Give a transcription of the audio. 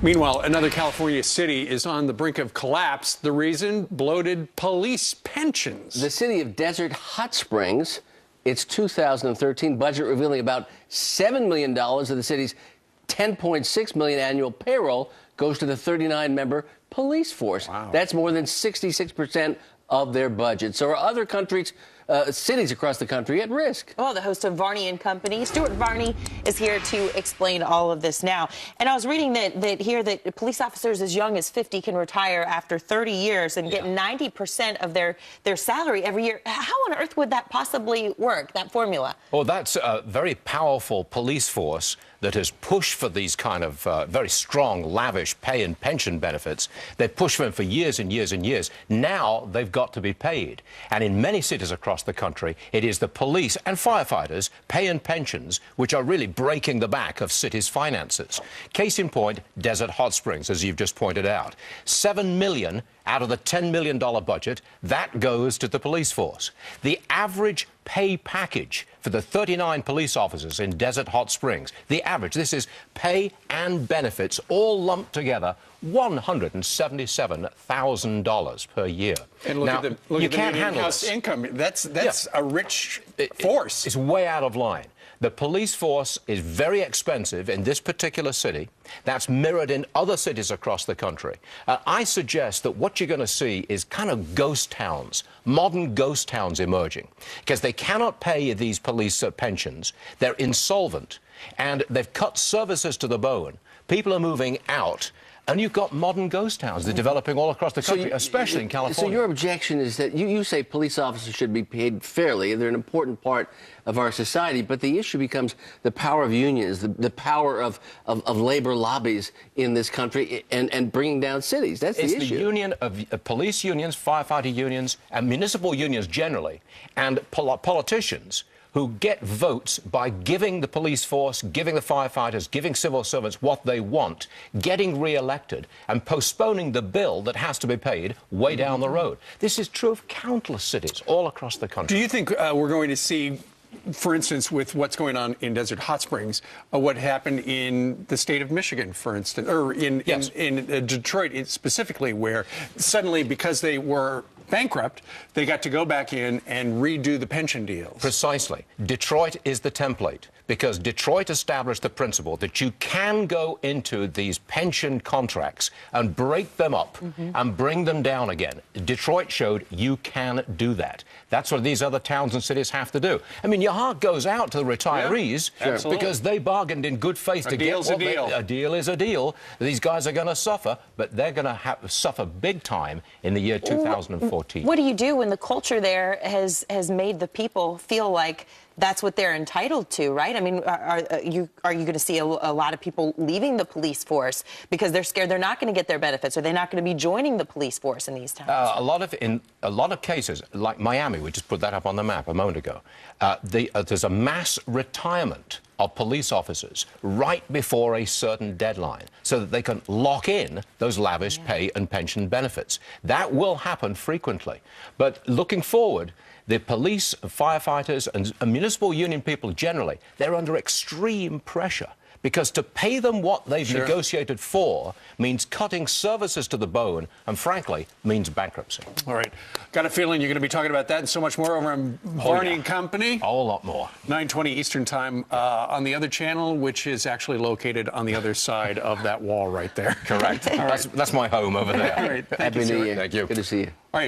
Meanwhile, another California city is on the brink of collapse. The reason? Bloated police pensions. The city of Desert Hot Springs, its 2013 budget revealing about $7 million of the city's $10.6 million annual payroll goes to the 39-member police force. Wow. That's more than 66% of their budget. So are other countries, cities across the country at risk? Well, the host of Varney and Company, Stuart Varney, is here to explain all of this now. And I was reading that police officers as young as 50 can retire after 30 years and get 90% of their salary every year. How on earth would that possibly work, that formula? Well, that's a very powerful police force that has pushed for these kind of very strong, lavish pay and pension benefits. They've pushed for them for years and years and years. Now they've got to be paid. And in many cities across the country, it is the police and firefighters' pay and pensions which are really breaking the back of cities' finances. Case in point, Desert Hot Springs, as you've just pointed out. $7 million out of the $10 million budget, that goes to the police force. The average pay package for the 39 police officers in Desert Hot Springs, the average, this is pay and benefits all lumped together, $177,000 per year. And look at the median house income. That's a rich force. It's way out of line. The police force is very expensive in this particular city. That's mirrored in other cities across the country. I suggest that what you're going to see is kind of ghost towns, modern ghost towns emerging, because they cannot pay these police pensions. They're insolvent, and they've cut services to the bone. People are moving out. And you've got modern ghost towns. They're developing all across the country, especially in California. So your objection is that you say police officers should be paid fairly. They're an important part of our society. But the issue becomes the power of unions, the power of labor lobbies in this country and bringing down cities. That's the issue. It's the union of police unions, firefighter unions, and municipal unions generally, and politicians who get votes by giving the police force, giving the firefighters, giving civil servants what they want, getting re-elected, and postponing the bill that has to be paid way down the road. This is true of countless cities all across the country. Do you think we're going to see, for instance, with what's going on in Desert Hot Springs, what happened in the state of Michigan, for instance, or in Detroit specifically, where suddenly, because they were bankrupt, they got to go back in and redo the pension deals? Precisely. Detroit is the template, because Detroit established the principle that you can go into these pension contracts and break them up and bring them down again. Detroit showed you can do that. That's what these other towns and cities have to do. I mean, your heart goes out to the retirees because they bargained in good faith to get what a deal is a deal. These guys are going to suffer, but they're going to suffer big time in the year 2014. What do you do when the culture there has made the people feel like that's what they're entitled to, right? I mean, are you going to see a lot of people leaving the police force because they're scared they're not going to get their benefits, or they're not going to be joining the police force in these towns? In a lot of cases, like Miami, we just put that up on the map a moment ago, there's a mass retirement of police officers right before a certain deadline so that they can lock in those lavish pay and pension benefits. That will happen frequently. But looking forward, the police, firefighters and municipal union people generally, they're under extreme pressure, because to pay them what they've negotiated for means cutting services to the bone and, frankly, means bankruptcy. All right. Got a feeling you're going to be talking about that and so much more over on Varney and Company. A whole lot more. 9:20 Eastern Time on the other channel, which is actually located on the other side of that wall right there. Correct. That's my home over there. All right. Happy New Year. Thank you. Good to see you. All right.